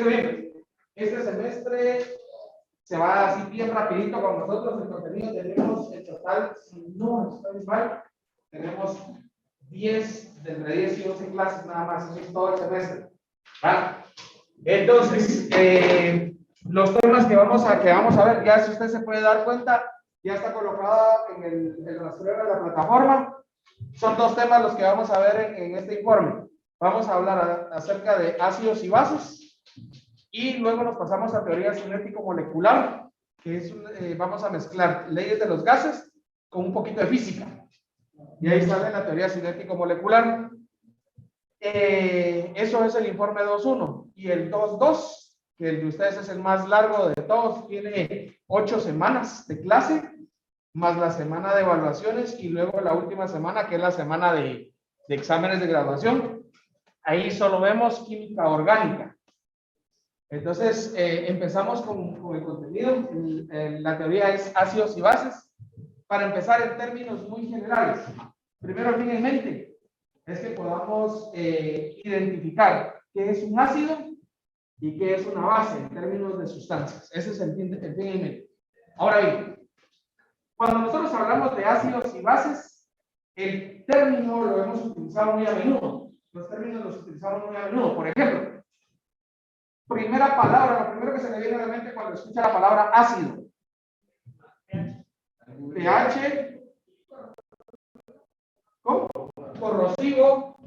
bien. Este semestre se va así bien rapidito con nosotros. El contenido tenemos en total, si no estoy mal, tenemos 10, de entre 10 y 11 clases nada más. Eso es todo el semestre. ¿Vale? Entonces, los temas que vamos a ver, ya si usted se puede dar cuenta, ya está colocada en el rastreo de la plataforma. Son dos temas los que vamos a ver en este informe. Vamos a hablar acerca de ácidos y bases y luego nos pasamos a teoría cinético-molecular, que es vamos a mezclar leyes de los gases con un poquito de física. Y ahí sale la teoría cinético-molecular. Eso es el informe 2.1. Y el 2.2, que el de ustedes es el más largo de todos, tiene 8 semanas de clase, más la semana de evaluaciones y luego la última semana, que es la semana de exámenes de graduación. Ahí solo vemos química orgánica. Entonces, empezamos con el contenido. La teoría es ácidos y bases. Para empezar, en términos muy generales, primero tengan en mente es que podamos identificar qué es un ácido y qué es una base en términos de sustancias. Ese es el fin en mente. Ahora bien, cuando nosotros hablamos de ácidos y bases, el término lo hemos utilizado muy a menudo. Los términos los utilizamos muy a menudo. Por ejemplo, primera palabra, lo primero que se le viene a la mente cuando escucha la palabra ácido. pH, ¿cómo? Corrosivo,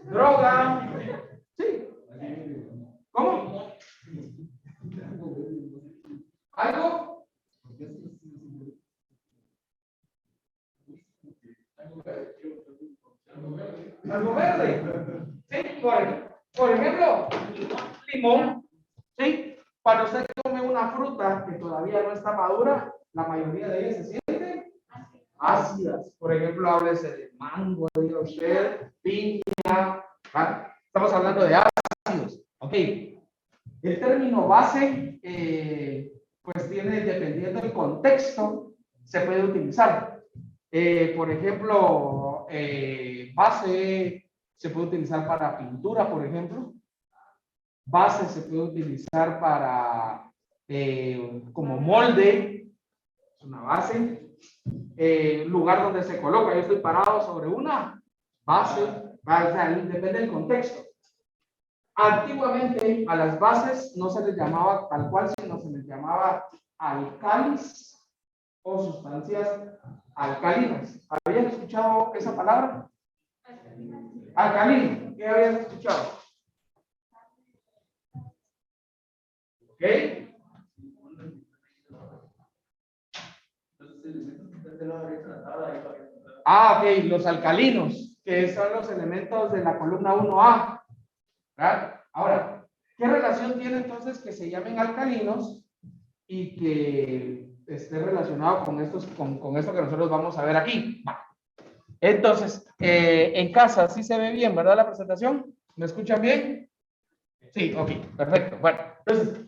droga, sí. ¿Cómo? ¿Algo? Algo verde. Sí, por ejemplo, limón. Sí, cuando usted come una fruta que todavía no está madura, la mayoría de ellas se sienten ácidas. Por ejemplo, háblese de mango, diga usted, piña. ¿Vale? Estamos hablando de ácidos. Ok. El término base, pues tiene, dependiendo del contexto, se puede utilizar. Por ejemplo, base se puede utilizar para pintura, por ejemplo. Base se puede utilizar para, como molde, es una base. Lugar donde se coloca, yo estoy parado sobre una base, o sea, depende del contexto. Antiguamente a las bases no se les llamaba tal cual, sino se les llamaba alcalis o sustancias alcalinas. ¿Habían escuchado esa palabra? Alcalino. ¿Qué habían escuchado? ¿Ok? Ok, los alcalinos, que son los elementos de la columna 1A. ¿Verdad? Ahora, ¿qué relación tiene entonces que se llamen alcalinos y que esté relacionado con esto que nosotros vamos a ver aquí? Entonces, en casa sí se ve bien, ¿verdad? La presentación. ¿Me escuchan bien? Sí, ok, perfecto. Bueno, entonces,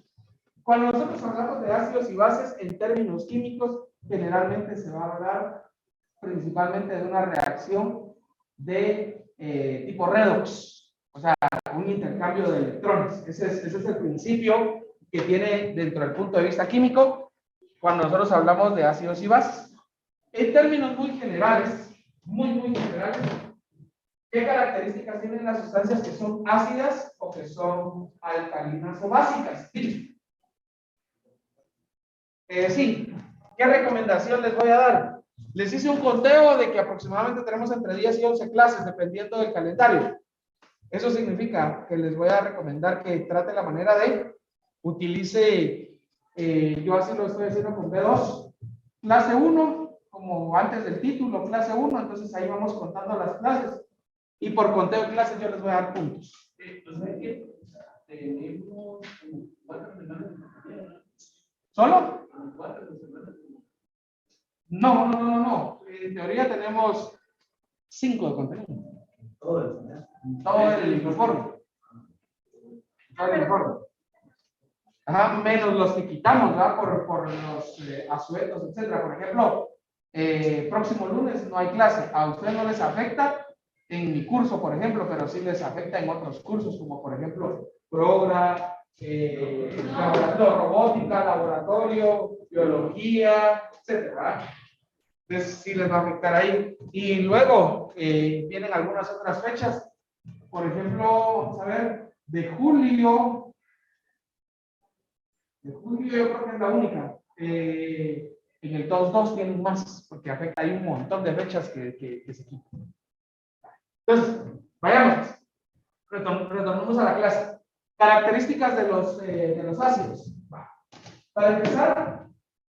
cuando nosotros hablamos de ácidos y bases en términos químicos, generalmente se va a hablar principalmente de una reacción de tipo redox. O sea, un intercambio de electrones. Ese es el principio que tiene dentro del punto de vista químico cuando nosotros hablamos de ácidos y bases. En términos muy generales, muy generales, ¿qué características tienen las sustancias que son ácidas o que son alcalinas o básicas? Sí, ¿qué recomendación les voy a dar? Les hice un conteo de que aproximadamente tenemos entre 10 y 11 clases dependiendo del calendario. Eso significa que les voy a recomendar que trate la manera de utilice, yo así lo estoy haciendo con B2, clase 1, como antes del título, clase 1, entonces ahí vamos contando las clases y por conteo de clases yo les voy a dar puntos. Tenemos 4 semanas. ¿Solo? 4 semanas. No. En teoría tenemos 5 de contenido. Todo el informe. Ajá, menos los que quitamos, ¿verdad? Por los asuetos, etcétera. Por ejemplo, próximo lunes no hay clase. A ustedes no les afecta en mi curso, por ejemplo, pero sí les afecta en otros cursos, como por ejemplo robótica, laboratorio, biología, etcétera. Entonces sí les va a afectar ahí. Y luego vienen algunas otras fechas. Por ejemplo, vamos a ver, de julio yo creo que es la única. En el 2.2 tienen más, porque afecta, hay un montón de fechas que se quitan. Entonces, vayamos. Retornamos a la clase. Características de los ácidos. Para empezar,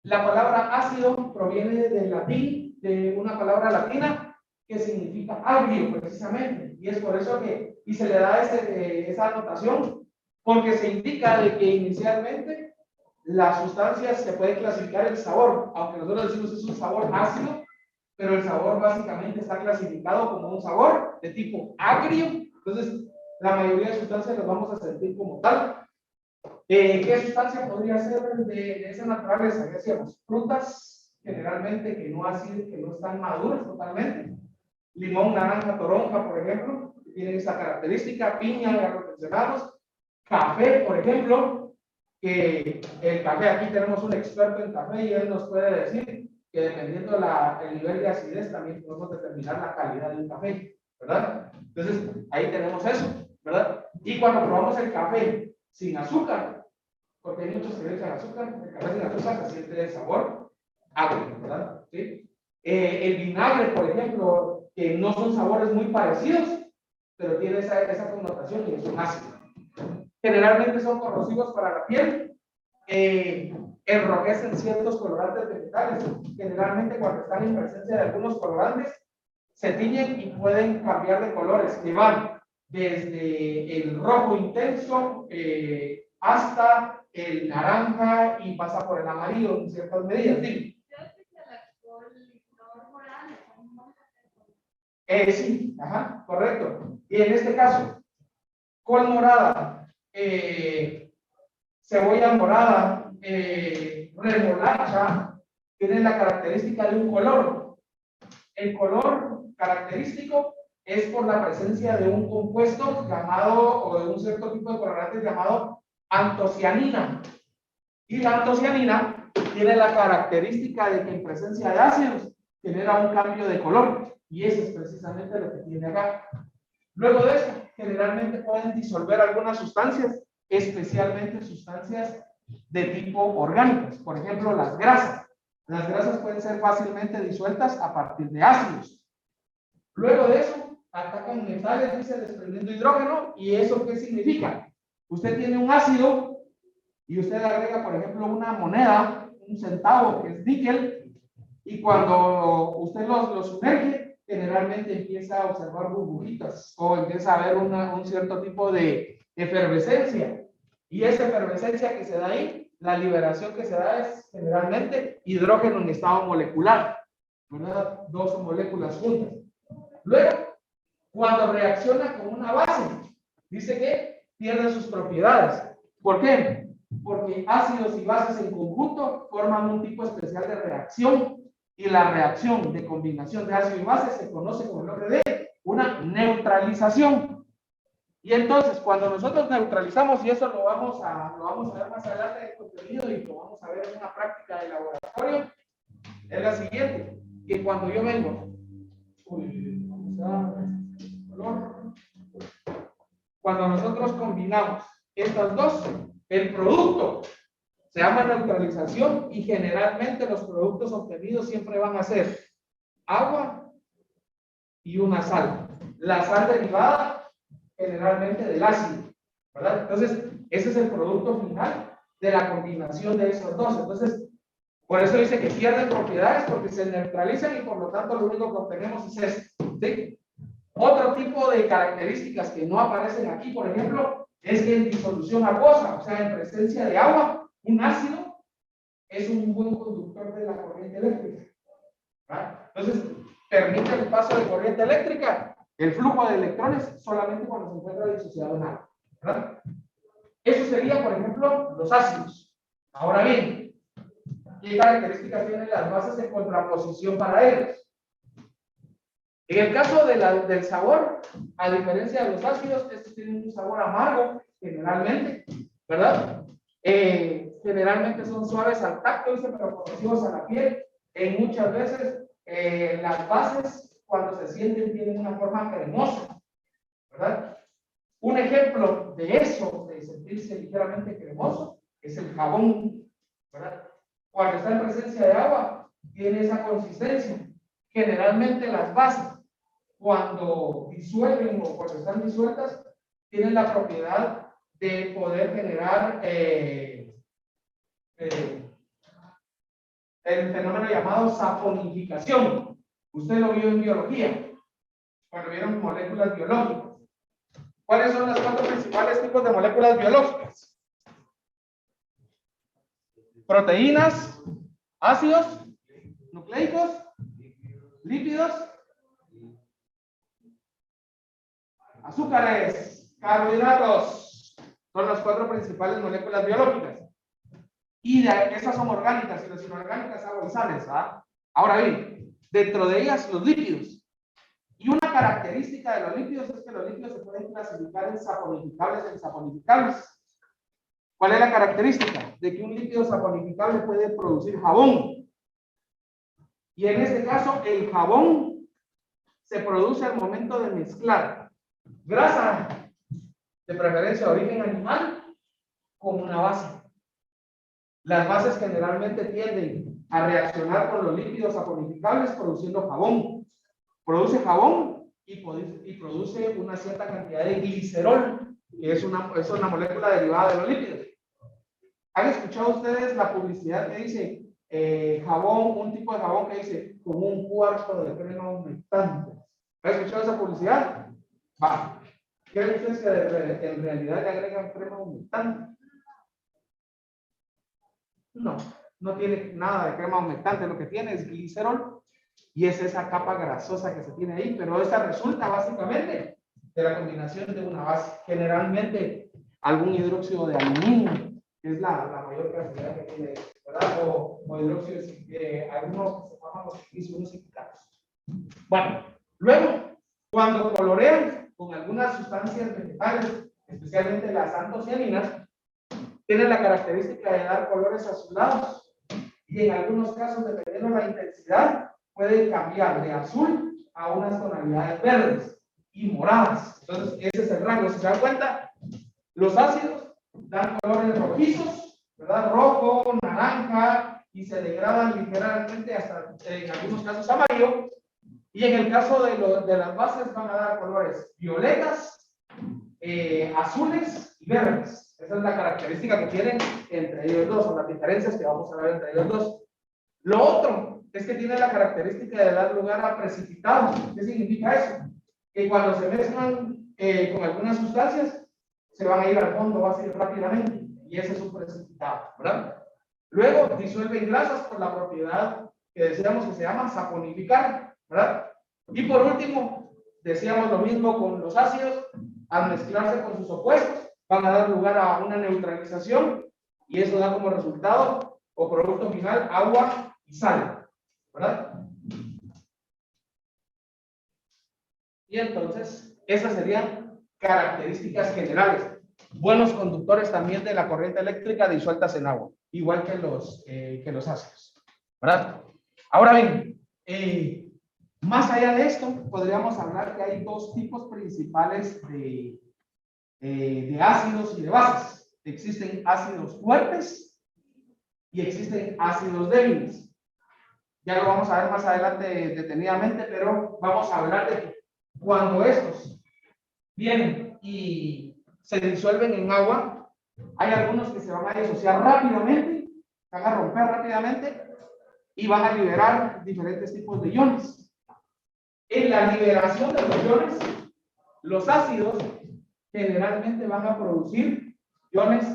la palabra ácido proviene del latín, de una palabra latina que significa agrio, precisamente. Y es por eso que, y se le da esa anotación, porque se indica de que inicialmente las sustancias se puede clasificar el sabor, aunque nosotros decimos es un sabor ácido, pero el sabor básicamente está clasificado como un sabor de tipo agrio. Entonces, la mayoría de sustancias las vamos a sentir como tal. ¿Qué sustancia podría ser de esa naturaleza? ¿Qué decíamos? Frutas, generalmente que no están maduras totalmente. Limón, naranja, toronja, por ejemplo, que tienen esa característica. Piña, ya lo mencionamos. Café, por ejemplo, que el café, aquí tenemos un experto en café y él nos puede decir que dependiendo el nivel de acidez también podemos determinar la calidad de un café, ¿verdad? Entonces, ahí tenemos eso, ¿verdad? Y cuando probamos el café sin azúcar, porque hay muchos que le echan azúcar, el café sin azúcar se siente el sabor agrio, ¿verdad? ¿Sí? El vinagre, por ejemplo, que no son sabores muy parecidos, pero tiene esa connotación y es un ácido. Generalmente son corrosivos para la piel, enrojecen ciertos colorantes vegetales. Generalmente cuando están en presencia de algunos colorantes, se tiñen y pueden cambiar de colores, que van desde el rojo intenso hasta el naranja y pasa por el amarillo en ciertas medidas. Dime. Sí, ajá, correcto. Y en este caso, col morada, cebolla morada, remolacha, tienen la característica de un color. El color característico es por la presencia de un compuesto llamado, o de un cierto tipo de colorante llamado antocianina. Y la antocianina tiene la característica de que en presencia de ácidos genera un cambio de color. Y eso es precisamente lo que tiene acá. Luego de eso, generalmente pueden disolver algunas sustancias, especialmente sustancias de tipo orgánicas. Por ejemplo, las grasas. Las grasas pueden ser fácilmente disueltas a partir de ácidos. Luego de eso, atacan metales, dice, desprendiendo hidrógeno. ¿Y eso qué significa? Usted tiene un ácido y usted le agrega, por ejemplo, una moneda, un centavo, que es níquel, y cuando usted lo sumerge, generalmente empieza a observar burbujitas o empieza a haber un cierto tipo de efervescencia. Y esa efervescencia que se da ahí, la liberación que se da es generalmente hidrógeno en estado molecular, ¿verdad? Dos moléculas juntas. Luego, cuando reacciona con una base, dice que pierde sus propiedades. ¿Por qué? Porque ácidos y bases en conjunto forman un tipo especial de reacción, y la reacción de combinación de ácido y base se conoce como el nombre de una neutralización. Y entonces, cuando nosotros neutralizamos, y eso lo vamos a ver más adelante en el contenido y lo vamos a ver en una práctica de laboratorio, es la siguiente, que cuando yo vengo, cuando nosotros combinamos estas dos, el producto se llama neutralización, y generalmente los productos obtenidos siempre van a ser agua y una sal. La sal derivada generalmente del ácido, ¿verdad? Entonces, ese es el producto final de la combinación de esos dos. Entonces, por eso dice que pierden propiedades, porque se neutralizan y por lo tanto lo único que obtenemos es esto, ¿sí? Otro tipo de características que no aparecen aquí, por ejemplo, es que en disolución acuosa, o sea, en presencia de agua, un ácido es un buen conductor de la corriente eléctrica, ¿verdad? Entonces, permite el paso de corriente eléctrica, el flujo de electrones, solamente cuando se encuentra disociado en agua, ¿verdad? Eso sería, por ejemplo, los ácidos. Ahora bien, ¿qué características tienen las bases en contraposición para ellos? En el caso del sabor, a diferencia de los ácidos, estos tienen un sabor amargo generalmente, ¿verdad? Generalmente son suaves al tacto, pero corrosivos a la piel. Muchas veces las bases, cuando se sienten, tienen una forma cremosa, ¿verdad? Un ejemplo de eso, de sentirse ligeramente cremoso, es el jabón, ¿verdad? Cuando está en presencia de agua, tiene esa consistencia. Generalmente las bases, cuando disuelven o cuando están disueltas, tienen la propiedad de poder generar el fenómeno llamado saponificación. Usted lo vio en biología, cuando vieron moléculas biológicas. ¿Cuáles son los 4 principales tipos de moléculas biológicas? Proteínas, ácidos, nucleicos, lípidos, azúcares, carbohidratos. Son las 4 principales moléculas biológicas. Y esas son orgánicas y las inorgánicas, agua y sales. ¿Ah? Ahora bien, dentro de ellas los lípidos. Y una característica de los lípidos es que los lípidos se pueden clasificar en saponificables e insaponificables. ¿Cuál es la característica? De que un lípido saponificable puede producir jabón. Y en este caso, el jabón se produce al momento de mezclar grasa, de preferencia de origen animal, con una base. Las bases generalmente tienden a reaccionar con los lípidos saponificables produciendo jabón. Produce jabón y produce una cierta cantidad de glicerol, que es una molécula derivada de los lípidos. ¿Han escuchado ustedes la publicidad que dice jabón, un tipo de jabón que dice con un cuarto de crema humectante? ¿Han escuchado esa publicidad? Va. ¿Creen ustedes que en realidad le agregan crema humectante? No, no tiene nada de crema humectante, lo que tiene es glicerol y es esa capa grasosa que se tiene ahí, pero esa resulta básicamente de la combinación de una base, generalmente algún hidróxido de aluminio, que es la mayor cantidad que tiene, ¿verdad? O hidróxido de algunos que se llaman los silicatos. Bueno, luego, cuando colorean con algunas sustancias vegetales, especialmente las antocianinas, tienen la característica de dar colores azulados y en algunos casos, dependiendo de la intensidad, pueden cambiar de azul a unas tonalidades verdes y moradas. Entonces, ese es el rango. Si se dan cuenta, los ácidos dan colores rojizos, ¿verdad? Rojo, naranja, y se degradan ligeramente hasta, en algunos casos, amarillo. Y en el caso de las bases van a dar colores violetas, azules y verdes. Esa es la característica que tienen entre ellos dos, o las diferencias que vamos a ver entre ellos dos. Lo otro es que tiene la característica de dar lugar a precipitados. ¿Qué significa eso? Que cuando se mezclan con algunas sustancias, se van a ir al fondo así rápidamente, y ese es un precipitado, ¿verdad? Luego disuelven grasas por la propiedad que decíamos que se llama saponificar, ¿verdad? Y por último, decíamos lo mismo con los ácidos, al mezclarse con sus opuestos, van a dar lugar a una neutralización, y eso da como resultado o producto final agua y sal, ¿verdad? Y entonces, esas serían características generales. Buenos conductores también de la corriente eléctrica disueltas en agua, igual que los ácidos, ¿verdad? Ahora bien, más allá de esto, podríamos hablar que hay 2 tipos principales de ácidos y de bases. Existen ácidos fuertes y existen ácidos débiles. Ya lo vamos a ver más adelante detenidamente, pero vamos a hablar de que cuando estos vienen y se disuelven en agua, hay algunos que se van a disociar rápidamente, van a romper rápidamente y van a liberar diferentes tipos de iones. En la liberación de los iones, los ácidos generalmente van a producir iones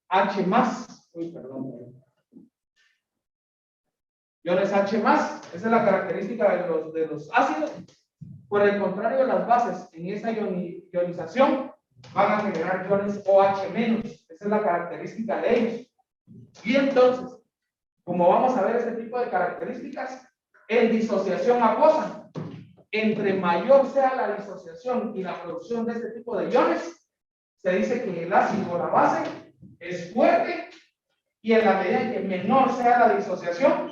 H+. Iones H+, esa es la característica de los ácidos. Por el contrario, las bases en esa ionización van a generar iones OH-, esa es la característica de ellos. Y entonces, como vamos a ver este tipo de características, en disociación acuosa, entre mayor sea la disociación y la producción de este tipo de iones, se dice que el ácido o la base es fuerte y en la medida en que menor sea la disociación,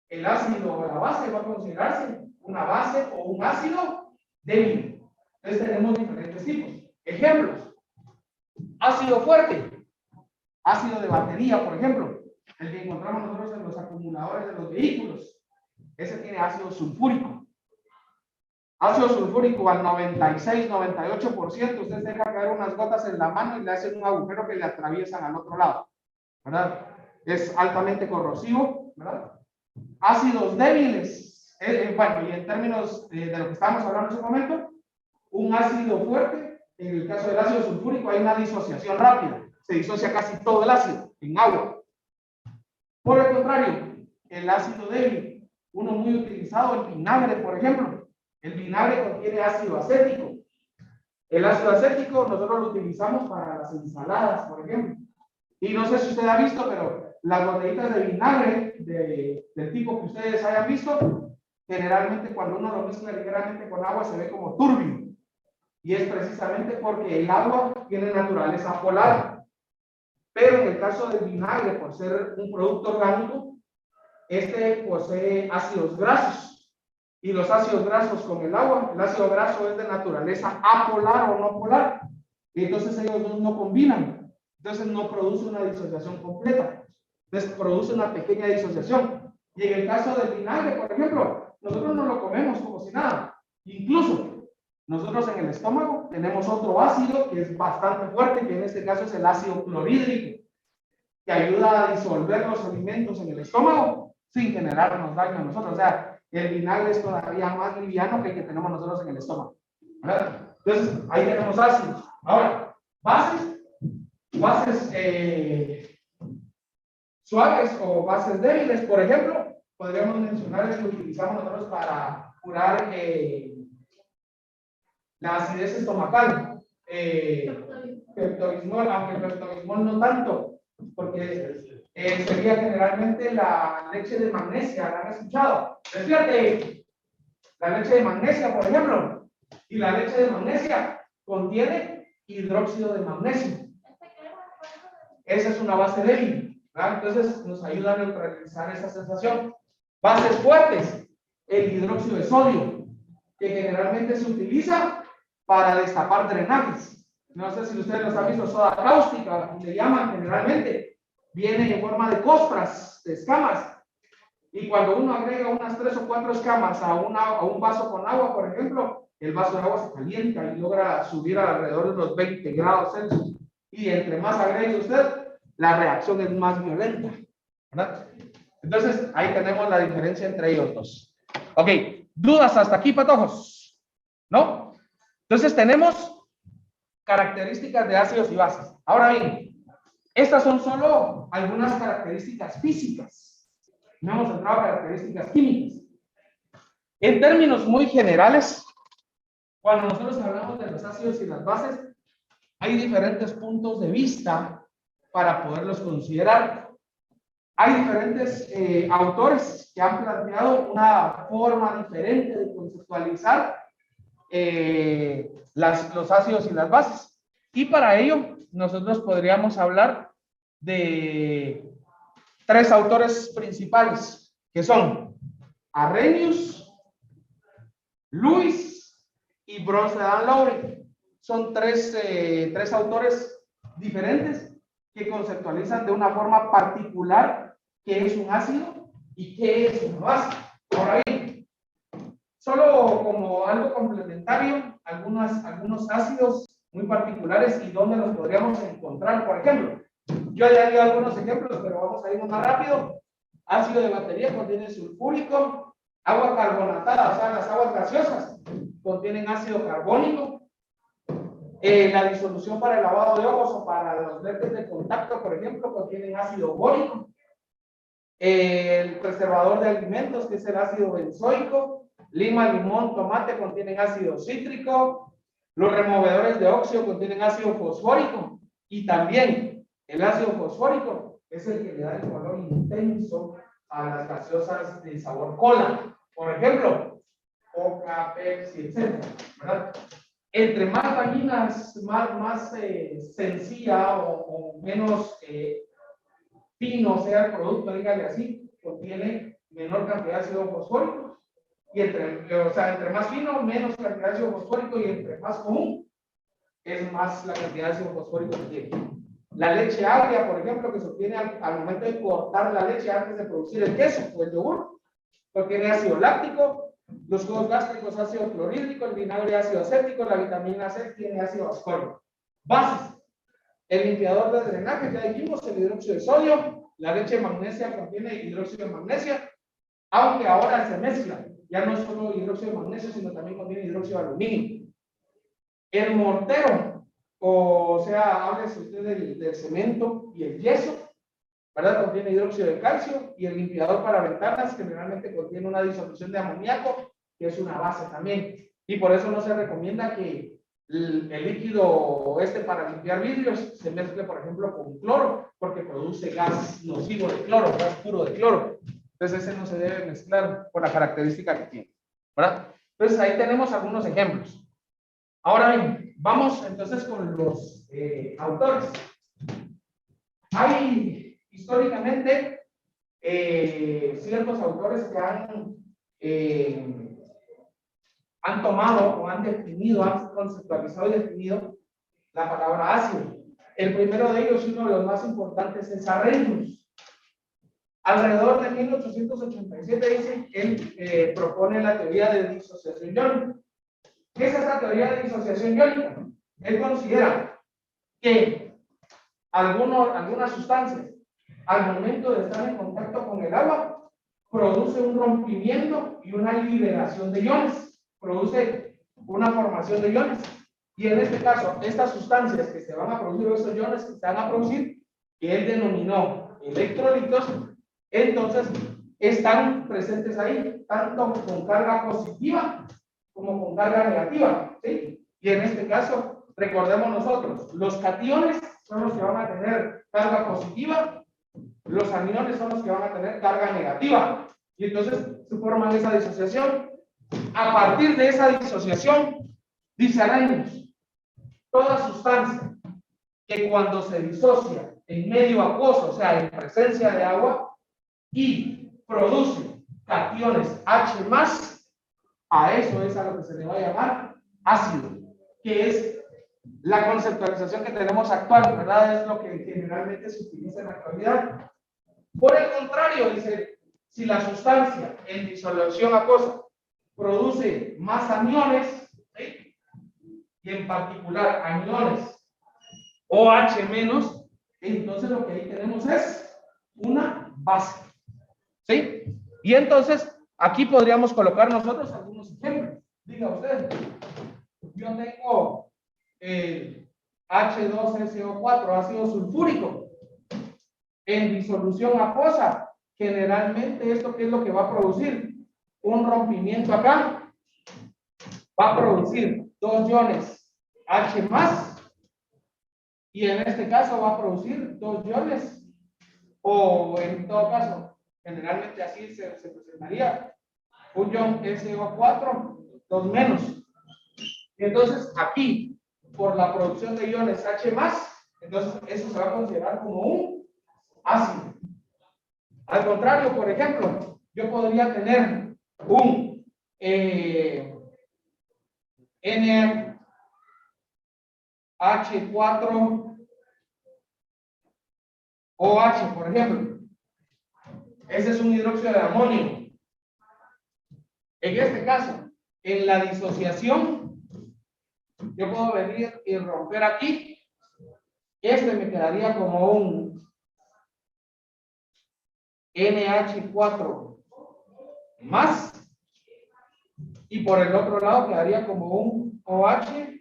el ácido o la base va a considerarse una base o un ácido débil. Entonces tenemos diferentes tipos. Ejemplos. Ácido fuerte. Ácido de batería, por ejemplo. El que encontramos nosotros en los acumuladores de los vehículos. Ese tiene ácido sulfúrico. Ácido sulfúrico al 96-98%. Usted deja caer unas gotas en la mano y le hacen un agujero que le atraviesan al otro lado. ¿Verdad? Es altamente corrosivo. ¿Verdad? Ácidos débiles. Bueno, y en términos de lo que estábamos hablando en ese momento, un ácido fuerte, en el caso del ácido sulfúrico, hay una disociación rápida. Se disocia casi todo el ácido en agua. Por el contrario, el ácido débil, uno muy utilizado, el vinagre, por ejemplo. El vinagre contiene ácido acético. El ácido acético nosotros lo utilizamos para las ensaladas, por ejemplo. Y no sé si usted ha visto, pero las botellitas de vinagre del tipo que ustedes hayan visto, generalmente cuando uno lo mezcla ligeramente con agua se ve como turbio. Y es precisamente porque el agua tiene naturaleza polar. Pero en el caso del vinagre, por ser un producto orgánico, este posee ácidos grasos. Y los ácidos grasos con el agua, el ácido graso es de naturaleza apolar o no polar. Y entonces ellos dos no combinan. Entonces no produce una disociación completa. Entonces produce una pequeña disociación. Y en el caso del vinagre, por ejemplo, nosotros no lo comemos como si nada. Incluso nosotros en el estómago tenemos otro ácido que es bastante fuerte, que en este caso es el ácido clorhídrico, que ayuda a disolver los alimentos en el estómago sin generarnos daño a nosotros. O sea, el vinagre es todavía más liviano que el que tenemos nosotros en el estómago. ¿Verdad? Entonces, ahí tenemos ácidos. Ahora, bases suaves o bases débiles, por ejemplo, podríamos mencionar el que utilizamos nosotros para curar la acidez estomacal. Pepto-Bismol, aunque el Pepto-Bismol no tanto, porque sería generalmente la leche de magnesia, ¿la han escuchado? Fíjate, la leche de magnesia, por ejemplo, y la leche de magnesia contiene hidróxido de magnesio. Esa es una base débil, ¿verdad? Entonces nos ayuda a neutralizar esa sensación. Bases fuertes, el hidróxido de sodio, que generalmente se utiliza para destapar drenajes. No sé si ustedes los han visto, soda cáustica, le llaman generalmente. Viene en forma de costras, de escamas. Y cuando uno agrega unas 3 o 4 escamas a un vaso con agua, por ejemplo, el vaso de agua se calienta y logra subir alrededor de los 20 grados Celsius. Y entre más agregue usted, la reacción es más violenta, ¿verdad? Entonces, ahí tenemos la diferencia entre ellos dos. Ok, ¿dudas hasta aquí, patojos? ¿No? Entonces, tenemos características de ácidos y bases. Ahora bien, estas son solo algunas características físicas. No hemos entrado a características químicas. En términos muy generales, cuando nosotros hablamos de los ácidos y las bases, hay diferentes puntos de vista para poderlos considerar. Hay diferentes autores que han planteado una forma diferente de conceptualizar los ácidos y las bases. Y para ello, nosotros podríamos hablar de 3 autores principales, que son Arrhenius, Lewis y Bronsted-Lowry. Son tres autores diferentes que conceptualizan de una forma particular qué es un ácido y qué es una base. Ahora bien, solo como algo complementario, algunos ácidos muy particulares y dónde los podríamos encontrar. Por ejemplo, yo ya di algunos ejemplos, pero vamos a ir más rápido. Ácido de batería contiene sulfúrico, agua carbonatada, o sea, las aguas gaseosas contienen ácido carbónico. La disolución para el lavado de ojos o para los lentes de contacto, por ejemplo, contienen ácido bórico. El preservador de alimentos, que es el ácido benzoico. Lima, limón, tomate contienen ácido cítrico. Los removedores de óxido contienen ácido fosfórico. Y también el ácido fosfórico es el que le da el color intenso a las gaseosas de sabor cola. Por ejemplo, Coca, Pepsi, etc. ¿Verdad? Entre más dañinas, más sencilla o menos fino sea el producto, dígale así, contiene menor cantidad de ácido fosfórico. Y entre más fino, menos cantidad de ácido fosfórico, y entre más común, es más la cantidad de ácido fosfórico que tiene. La leche agria, por ejemplo, que se obtiene al momento de cortar la leche antes de producir el queso o el yogur, contiene ácido láctico, los jugos gástricos ácido clorhídrico, el vinagre ácido acético, la vitamina C tiene ácido ascórbico. Bases: el limpiador de drenaje, ya dijimos, el hidróxido de sodio, la leche de magnesia contiene hidróxido de magnesia, aunque ahora se mezcla, ya no es solo hidróxido de magnesio, sino también contiene hidróxido de aluminio. El mortero, o sea, háblese usted del cemento y el yeso, ¿verdad? Contiene hidróxido de calcio, y el limpiador para ventanas generalmente contiene una disolución de amoníaco, que es una base también. Y por eso no se recomienda que el líquido para limpiar vidrios se mezcle, por ejemplo, con cloro, porque produce gas nocivo de cloro, gas puro de cloro. Entonces ese no se debe mezclar por la característica que tiene, ¿verdad? Entonces ahí tenemos algunos ejemplos. Ahora bien, vamos entonces con los autores. Hay históricamente ciertos autores que han tomado o han definido, han conceptualizado y definido la palabra ácido. El primero de ellos, y uno de los más importantes, es Arrhenius. Alrededor de 1887 dice que él propone la teoría de disociación iónica. ¿Qué es esta teoría de disociación iónica? Él considera que algunas sustancias, al momento de estar en contacto con el agua, produce un rompimiento y una liberación de iones, produce una formación de iones. Y en este caso, estas sustancias que se van a producir, esos iones que se van a producir, que él denominó electrolitos, entonces están presentes ahí, tanto con carga positiva como con carga negativa, ¿sí? Y en este caso, recordemos nosotros, los cationes son los que van a tener carga positiva, los aniones son los que van a tener carga negativa, y entonces se forman esa disociación. A partir de esa disociación, dice Arrhenius, toda sustancia que cuando se disocia en medio acuoso, o sea, en presencia de agua, y produce cationes H+, a eso es a lo que se le va a llamar ácido, que es la conceptualización que tenemos actual, ¿verdad? Es lo que generalmente se utiliza en la actualidad. Por el contrario, dice, si la sustancia en disolución acuosa produce más aniones, ¿sí? Y en particular aniones OH-, entonces lo que ahí tenemos es una base, ¿sí? Y entonces aquí podríamos colocar nosotros algunos ejemplos. Diga usted, yo tengo H2SO4, ácido sulfúrico, en disolución acuosa. Generalmente, ¿esto qué es lo que va a producir? Un rompimiento acá. Va a producir dos iones H+, y en este caso va a producir dos iones, o en todo caso, generalmente así se presentaría, un ion SO4, 2-. Entonces, aquí, por la producción de iones H+, entonces eso se va a considerar como un ácido. Al contrario, por ejemplo, yo podría tener un NH4OH, por ejemplo. Ese es un hidróxido de amonio. En este caso, en la disociación, yo puedo venir y romper aquí. Este me quedaría como un NH4+, y por el otro lado quedaría como un OH-.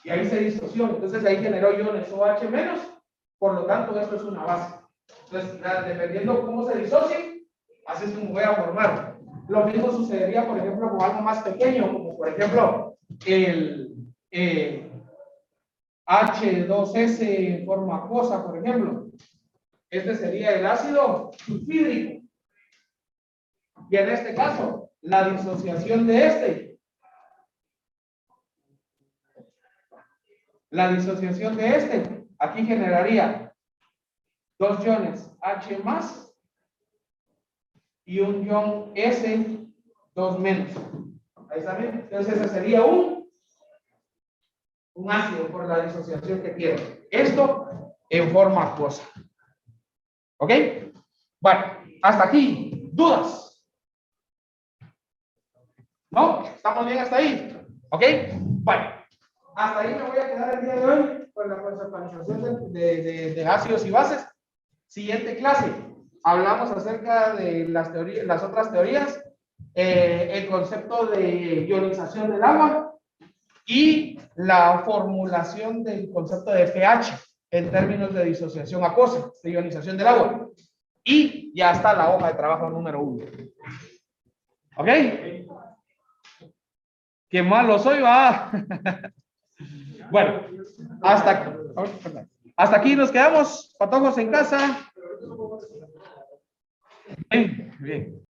Y ahí se disoció, entonces ahí generó iones OH-, por lo tanto esto es una base. Entonces, dependiendo cómo se disocie, así es como voy a formar. Lo mismo sucedería, por ejemplo, con algo más pequeño, como por ejemplo el H2S en forma acuosa, por ejemplo. Este sería el ácido sulfídrico. Y en este caso, la disociación de este La disociación de este, aquí generaría 2 iones H más y un ion S 2 menos. Ahí está bien. Entonces ese sería un ácido por la disociación que tiene. Esto en forma acuosa. ¿Ok? Bueno, hasta aquí. ¿Dudas? ¿No? ¿Estamos bien hasta ahí? ¿Ok? Bueno, hasta ahí me voy a quedar el día de hoy con la conceptualización de ácidos y bases. Siguiente clase. Hablamos acerca de las teorías, las otras teorías, el concepto de ionización del agua y la formulación del concepto de pH en términos de disociación acuosa, de ionización del agua. Y ya está la hoja de trabajo número 1. ¿Ok? Qué malo soy, va. Bueno, hasta aquí nos quedamos, patojos en casa. Bien, bien.